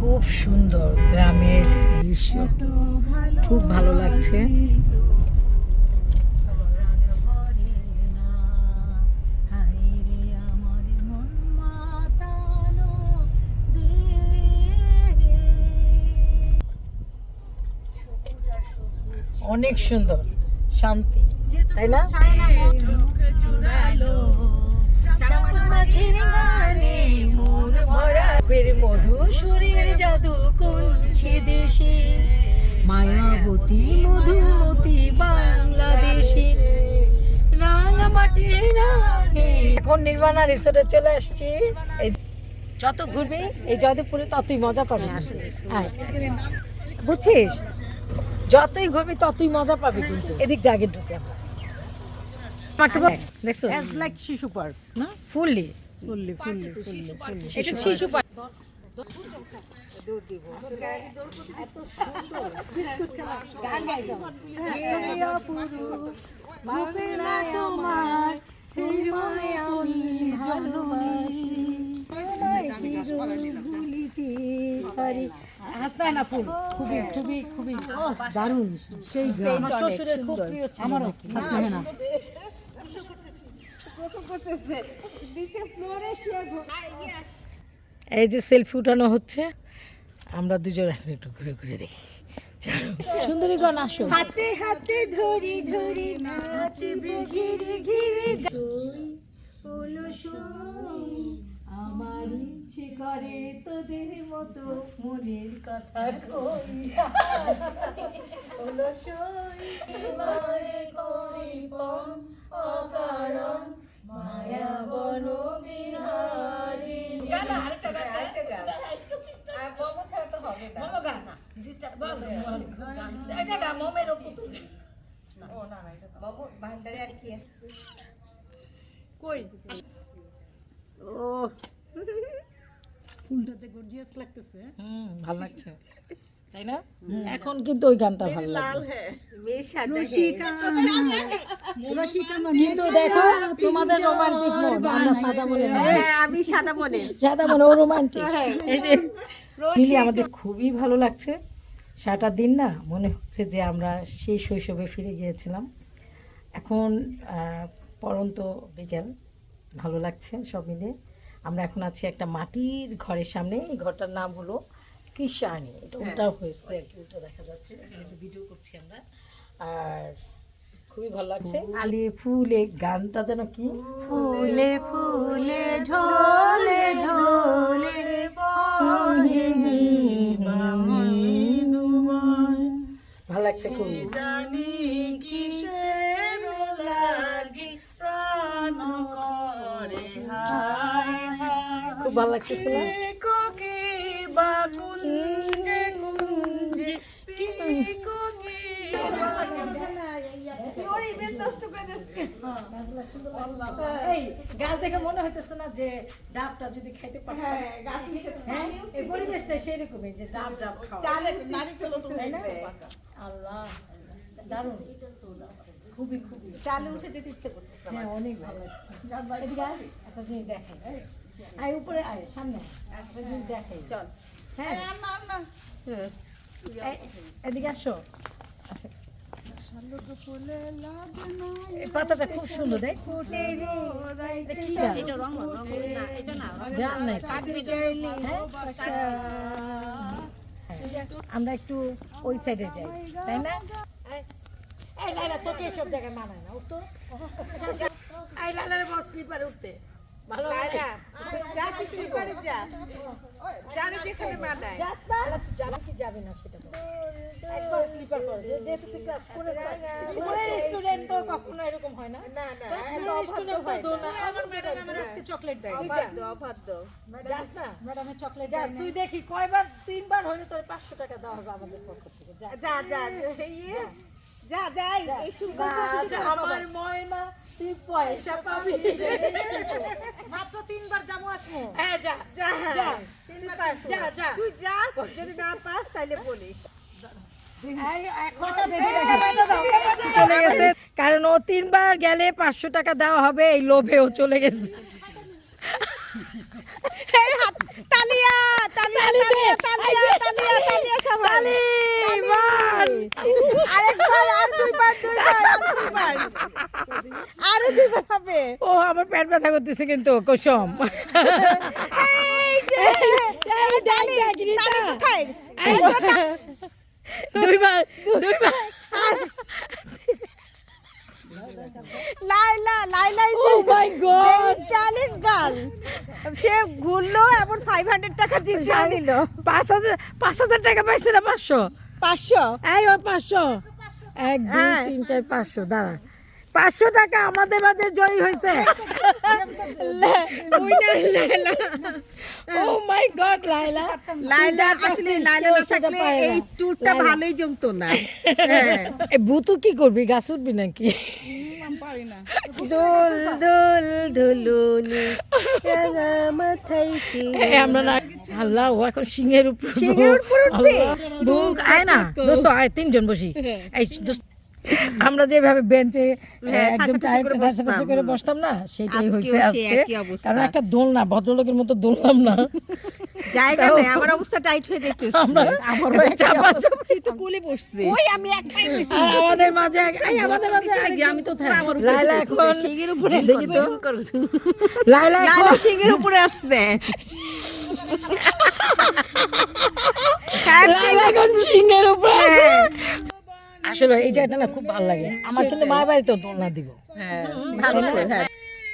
খুব সুন্দর গ্রামের দৃশ্য, খুব ভালো লাগছে। অনেক সুন্দর, শান্তি, তাই না? মধুসূরের জাদু কোন সে দেশে, মায়াবতী মধুমতি বাংলাদেশে, রাঙামাটি রাঙে। এখন নির্বাণা রিসোর্টে চলে আসছি। যত ঘুরবি এই জয়দেবপুরে ততই মজা পাবি, বুঝছিস? যতই ঘুরবি ততই মজা পাবি। কিন্তু এদিক দিয়ে আগে ঢুকে দেখছো শিশু পার্ক না, ফুললি এটা শিশু পার্ক। হাসতায় না ফুল, খুবই খুবই খুবই দারুণ, সেই আমার শ্বশুরের খুব প্রিয়, আমারও হাসতায় না। এই যে সেলফি উঠানো হচ্ছে, আমরা দুজন এখন একটু ঘুরে ঘুরে দেখি। সুন্দরীগণ আসো, হাতে হাতে ধরি ধরি নাচবে ঘিরে ঘিরে, আমার ইচ্ছে করে তোদের মতো মনের কথা কই, হলো সই মায়ে করি পম অকারণ মায়া বন বিহারী। গানা আরেকটা গান, আর বম ছাড়া তো হবে না, বম গান না ডিস্টার্ব বল, এটা গান মমের পুতুল না, ও না না, এটা তো বম ভান্ডারে আর কি আছে কই। ও ফুলটাতে গর্জিয়াস লাগতেছে, ভালো লাগছে, তাই না? এখন কিন্তু ওই গানটা ভালো লাগে। কিন্তু দেখো তোমাদের রোমান্টিক মোড, আমরা সাদা মনে, আমি সাদা মনে, সাদা মনে, ও রোমান্টিক। এই যে আমাদের খুবই ভালো লাগছে। সারাটা দিন না মনে হচ্ছে যে আমরা সেই শৈশবে ফিরে গিয়েছিলাম। এখন পরন্ত বিকেল, ভালো লাগছে সব মিলে। আমরা এখন আছি একটা মাটির ঘরের সামনে। এই ঘরটার নাম হলো কিষানি, এটা উল্টা হয়েছে আর কি, উল্টা দেখা যাচ্ছে, একটা ভিডিও করছি আমরা। আর খুবই ভালো লাগছে। আলি ফুলে গানটা যেন কি, ফুলে ফুলে ঢোলে ঢোলে ভালো লাগছে খুবই। জানি কিসের লাগি প্রাণ করে হায় হায়, খুব ভালো লাগতেছে না? গাছ দেখে মনে হইতেছে না যে ডাবটা যদি খাইতে পারে, পরিবেশটা সেরকমই যে ডাব ডাব খাওয়া। আল্লাহ দারুণ, খুবই খুবই চালে উঠে যেতে ইচ্ছে করতেছে। হ্যাঁ অনেক ভালো লাগছে। একটা জিনিস দেখাই, আয় উপরে আয়, সামনে একটা জিনিস দেখাই, চল। হ্যাঁ এদিকে আসো, পাতাটা খুব সুন্দর, দেখ আমরা একটু ওই সাইডে যাই, তাই না? তোকে এসব জায়গায় মানায় না, উঠতো স্লিপারে উঠতে ভালো লাগে। যাবে না সেটা স্লিপার করে, যেহেতু তুই ক্লাস করে স্টুডেন্ট তো কখনো এরকম হয় না। চকলেট দেয়, যাস না ম্যাডামের চকলেট, তুই দেখি কয়বার, 3বার হলে তোর 500 টাকা দেওয়া হবে আমাদের পক্ষ থেকে। যা যা যা যাই, আমার ময়না তুই পয়সা পাবি, মাত্র 3বার যাবো আসবো। হ্যাঁ যা যা যা, 3বার যা যা, তুই যা, যদি না পাস তাহলে বলিস। চলে গেছে, কারণ ও 3বার গেলে 500 টাকা দেওয়া হবে, এই লোভে ও চলে গেছে। তালিয়া তালিয়া তালিয়া ব্যথা করতেছে কিন্তু কুসুম। দুইবার সে ঘুরলো এমন 500 টাকা জিনিস নিল। 5,000 টাকা পাইছে না 500? 500 এই ও 500 1 2 3 4 500 দাঁড়া 500 টাকা আমাদের মাঝে জয়ী হয়েছে। ও মাই গড লাইলা আসলে লাইলা না থাকলে এই ট্যুরটা ভালোই জমতো না। এই বুতু কি করবি গাছ উঠবি নাকি? দোল দোল ধুলুনি রাঙা মাথায় আমরা না আল্লাহ ও এখন সিংহের উপর উঠবে। বুক আয় না দোস্ত আয় 3 জন বসি। এই দোস্ত আমরা যেভাবে বেঞ্চে একদম ঠাসা করে বসতাম না সেটাই হয়েছে আজকে। কারণ একটা দোলনা ভদ্রলোকের মতো দোললাম না, জায়গা নাই, আমার অবস্থা টাইট হয়ে যাইতেছে। চাপাচাপি তো কোলে বসছে। আমি এক পায়ে বসি। আর আমাদের মাঝে আমি তো লাইলা এখন সিংহের উপরে দেখি তো লাইলা সিংহের উপরে আসছে। লাইলা এখন সিংহের উপরে আছে। আসলে এই জায়গাটা না খুব ভালো লাগে আমার, কিন্তু মায়ের বাড়িতেও দোলনা দিব। ভালো করে, হ্যাঁ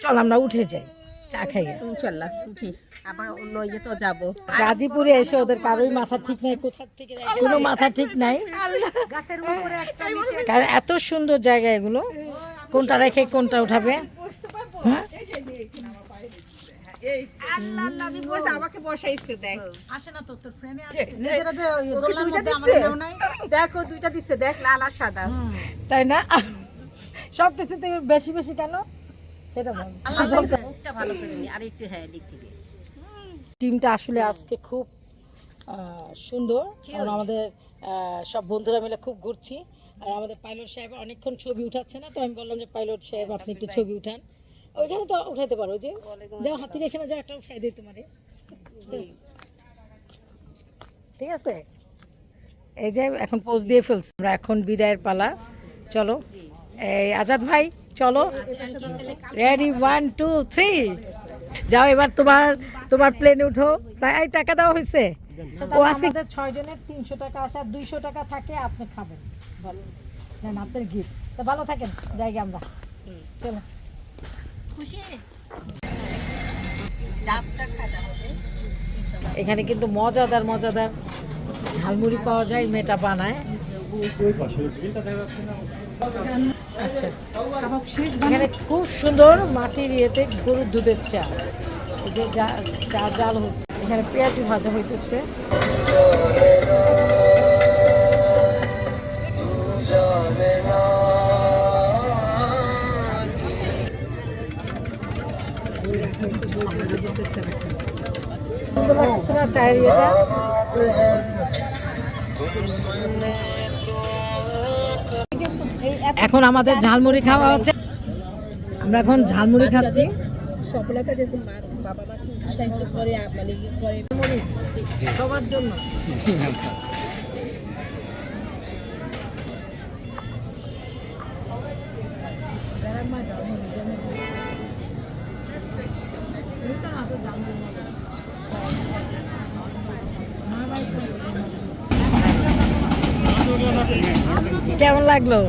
চল আমরা উঠে যাই, চা খাই। ইনশাআল্লাহ উঠি, আবার অন্য ইয়ে তো যাব। গাজীপুরে এসে ওদের কারোই মাথা ঠিক নাই, কোথা থেকে কোনো মাথা ঠিক নাই। গাছের উপরে একটা নিচে, কারণ এত সুন্দর জায়গা এগুলো, কোনটা রেখে কোনটা উঠাবে। হ্যাঁ আল্লাহ আল্লাহ, আমি বসে আমাকে বসাইছে। দেখ আসে না তো তোর ফ্রেমে আছে নিজেরা যে ওই দোলনার মধ্যে আমার নাও নাই। দেখো দুইটা দিছে, দেখ লাল আর সাদা। তাই না? সব কিছু থেকে বেশি বেশি কেন সেটা বল। মুখটা ভালো করে নি আর একটু হ্যাঁ দিক থেকে। টিমটা আসলে আজকে খুব সুন্দর, কারণ আমাদের সব বন্ধুরা মিলে খুব ঘুরছি। আর আমাদের পাইলট সাহেব অনেকক্ষণ ছবি উঠাচ্ছে না, তো আমি বললাম যে পাইলট সাহেব আপনি একটু ছবি উঠান। ওইখানে তো উঠাইতে পারো, যে যাও হাতির এখানে যাও, একটা উঠাই দিই তোমারে। ঠিক আছে, এই যে এখন পোজ দিয়ে ফেলছি আমরা, এখন বিদায়ের পালা। চলো এই আজাদ ভাই চলো, রেডি 1 2 3 যাও। এবার তোমার প্লেনে উঠো। এই টাকা দেওয়া হয়েছে। ও আজকে 6 জনের 300 টাকা আসা, 200 টাকা থাকে আপনি খাবেন। ভালো নেন আপনার গিফট। তো ভালো থাকেন, যাই আমরা। চলো খুশি এখানে কিন্তু মজাদার ঝালমুড়ি পাওয়া যায়, মেয়েটা বানায়। আচ্ছা, এখানে খুব সুন্দর মাটির ইয়েতে গরুর দুধের চা, এই যে চা জাল হচ্ছে। এখানে পেঁয়াজি ভাজা হইতেছে। চায়ের ইয়েটা এখন আমাদের ঝালমুড়ি খাওয়া হচ্ছে। আমরা এখন ঝালমুড়ি খাচ্ছি। সফলতা যেরকম বাবা মা কি সাহায্য করে, মানে করে সবার জন্য। কেমন লাগলো?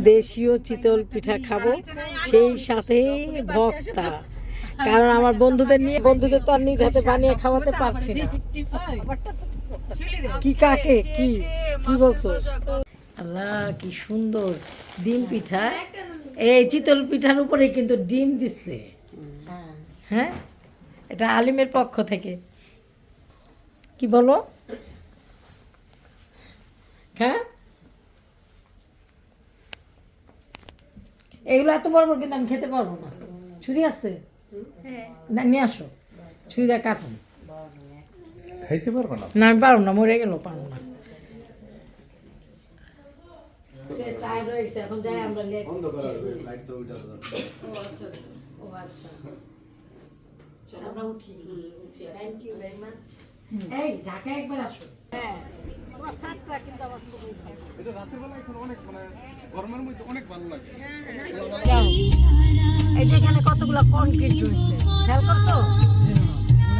দেশীয় চিতল পিঠা খাবো, সেই সাথে ভক্তা। কারণ আমার বন্ধুদের তো আর নিজ হাতে বানিয়ে খাওয়াতে পারছি না। কি কাকে কি বলছো? আল্লাহ কি সুন্দর ডিম পিঠা। এই চিতল পিঠার উপরে কিন্তু ডিম দিচ্ছে। হ্যাঁ, এটা আলিমের পক্ষ থেকে। কি বলো? হ্যাঁ, এগুলো এত বড় বড় কিন্তু আমি খেতে পারবো না। ছুরি আছে না, নিয়ে আসো, ছুরি দিয়ে কাটুন। খাইতে পারবো না, না আমি পারবো না, মরে গেল পারবো না। টায়ার্ড হয়ে গেছে, এখন যাই আমরা লেট। ও আচ্ছা, আমরা উঠি। Thank you very much. এই ঢাকা একবার আসো। হ্যাঁ, তোমার ছাদটা কিন্তু আমার খুবই ভালো। এটা রাতের বেলা এখন অনেক মানে গরমের মধ্যে অনেক ভালো লাগে। যাও। এই যে এখানে কতগুলো কনক্রিট রয়েছে, খেয়াল করছো?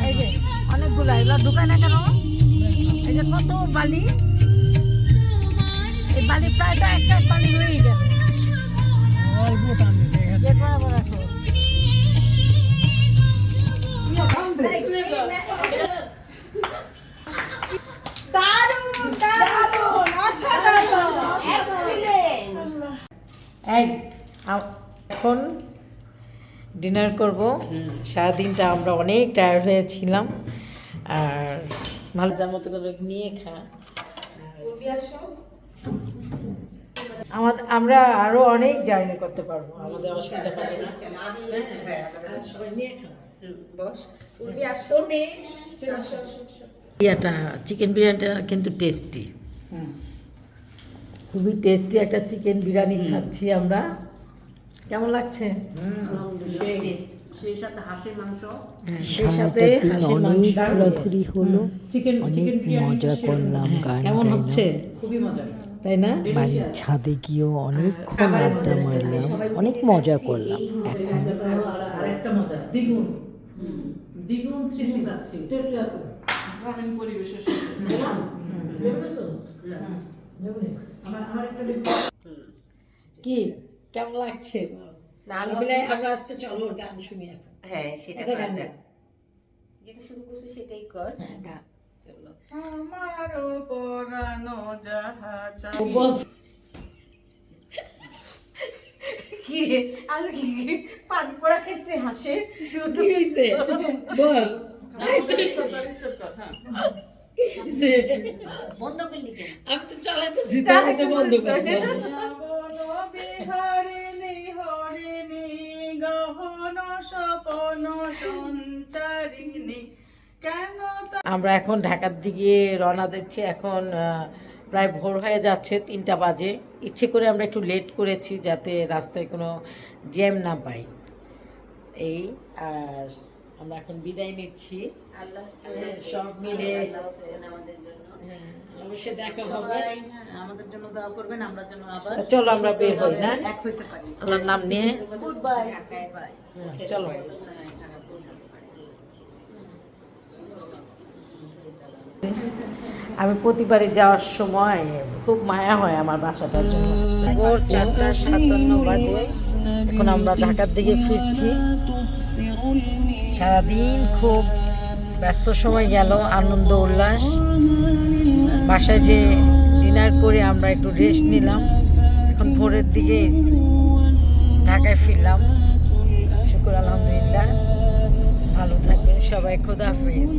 এই যে অনেকগুলো, এগুলো ঢুকায় না কেন? এই যে কত বালি, এই বালি প্রায় তো একটা বালি হয়েই গেল। দেখো আবার আসো। এই এখন ডিনার করব। সারাদিনটা আমরা অনেক টায়ার্ড হয়েছিলাম, আর ভালো যার মতো করে নিয়ে খা। আমরা আরো অনেক জার্নি করতে পারবো, আমাদের অসুবিধা হবে না। সবাই নিয়ে খা। এটা চিকেন বিরিয়ানিটা কিন্তু টেস্টি, খুবই টেস্টি একটা চিকেন বিরিয়ানি খাচ্ছি আমরা। কেমন লাগছে? সেই সাথে হাঁসের মাংস, সেই সাথে হাঁসের মাংস, ঘোরাঘুরি হলো, চিকেন অনেক মজা করলাম, গান কেমন হচ্ছে খুবই মজা। তাই না? বাড়ির ছাদে গিয়েও অনেকক্ষণ আড্ডা মারলাম, অনেক মজা করলাম। এখন আরেকটা মজা, দ্বিগুণ দ্বিগুণ তৃপ্তি পাচ্ছি গ্রামীণ পরিবেশের সাথে। আমার একটা কি কেমন লাগছে? সবাই আমরা আজকে চলো গান শুনি এখন। হ্যাঁ সেটা এটা করা গান যায়, যেটা শুরু করছে সেটাই কর। হ্যাঁ, গান। চলো। আমারও পরানো যাহা চাই। ও বল। কি রে আর কি পানি পড়া খাইছে হাসে শুধু কি হইছে? বল। বন্ধ করলি কেন? আমি তো চালাইতেছি, তুমি তো বন্ধ করছো। শ্রাবণ বিহারিণী হরিণী গহন স্বপন সঞ্চারিণী কেন আমরা এখন ঢাকার দিকে রওনা দিচ্ছি। এখন প্রায় ভোর হয়ে যাচ্ছে, 3টা বাজে। ইচ্ছে করে আমরা একটু লেট করেছি যাতে রাস্তায় কোনো জ্যাম না পাই। এই আর আমরা এখন বিদায় নিচ্ছি। আল্লাহ সব মিলে আমাদের জন্য। হ্যাঁ, অবশ্যই দেখা হবে। সবাই আমাদের জন্য দোয়া করবেন, আমরা যেন আবার চলো আমরা বের হই না, এক হইতে পারি। আল্লাহর নাম নিয়ে। Good bye. বাই। চলো। আমি প্রতিবারে যাওয়ার সময় খুব মায়া হয় আমার বাসাটার জন্য। ভোর 4:57 বাজে, এখন আমরা ঢাকার দিকে ফিরছি। সারাদিন খুব ব্যস্ত সময় গেল, আনন্দ উল্লাস। বাসায় যে ডিনার করে আমরা একটু রেস্ট নিলাম, এখন ভোরের দিকে ঢাকায় ফিরলাম। শুকর আলহামদুলিল্লাহ। ভালো থাকবেন সবাই, খোদা হাফেজ।